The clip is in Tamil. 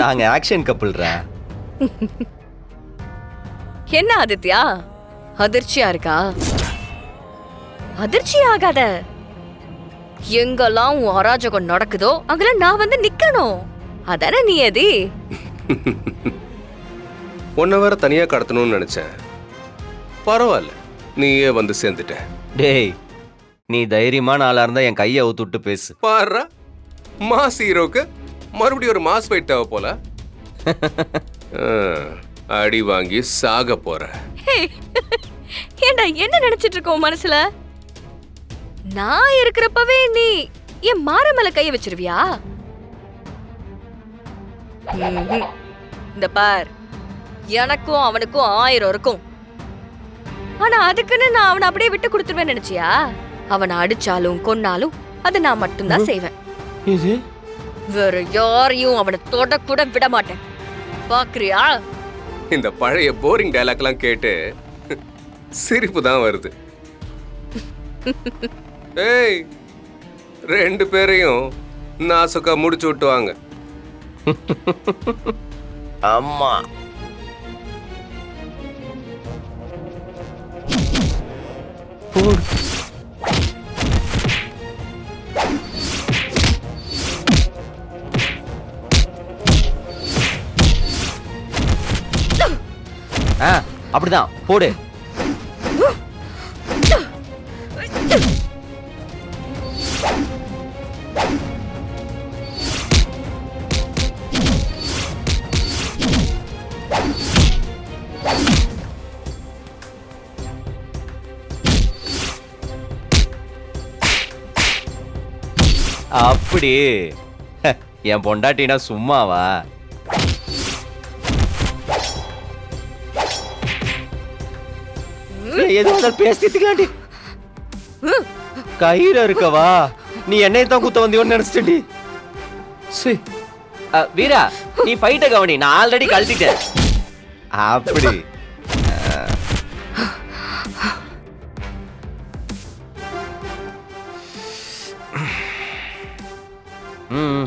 நாங்க ஆக்ஷன் கப்புள்ரா. என்ன ஆதித்யா, அதிர்ச்சியா இருக்கா? அதிர்ச்சி ஆகாத. எங்கெல்லாம் உன் அராஜகம் நடக்குதோ அங்கெல்லாம் நான் வந்து நிக்கணும். அதானே நீ எதி. உன்னை வேற தனியா கடத்தணும்னு நினைச்சேன். பரவாயில்ல, நீயே வந்து சேர்ந்துட்ட. டேய், நீ தைரியமான ஆளா இருந்தா என் கையை அவுத்துட்டு பேசு. பாரு, மாஸ் ஹீரோக்கு மறுபடியும் ஒரு மாஸ் ஃபைட் தேவை போல. அடி வாங்கி சாக போற. ஏண்டா என்ன நினைச்சிட்டு இருக்க உன் மனசுல? நான் இருக்கிறப்பவே நீ என் மாற மேல கைய வச்சிருவியா? இந்த பார், எனக்கும் அவனுக்கும் 1000 இருக்கும். ஆனா அதுக்குன்னு நான் அவனை அப்படியே விட்டு கொடுத்துருவேன் நினைச்சியா? அவனை அடிச்சாலும் கொன்னாலும் அதை நான் மட்டும்தான் செய்வேன். இது வேற யாரையும் அவனை தொட கூட விட மாட்டேன். பாக்குறியா? இந்த பழைய போரிங் டயலாக்லாம் கேட்டு சிரிப்பு தான் வருது. ஏய், 2 பேரையும் நாசுக்கா முடிச்சு விட்டுவாங்க. அம்மா அப்படிதான் போடு. அப்படி என் பொண்டாட்டினா சும்மாவா? எதுவும் பேசிட்டுக்கலாண்டி. கயிறு இருக்கவா? நீ என்னை தான் குத்த வந்தியோன்னு நினைச்சிட்டடி. வீரா, நீ ஃபைட்ட கவனி, நான் ஆல்ரெடி கழட்டிட்டேன். அப்படி ம்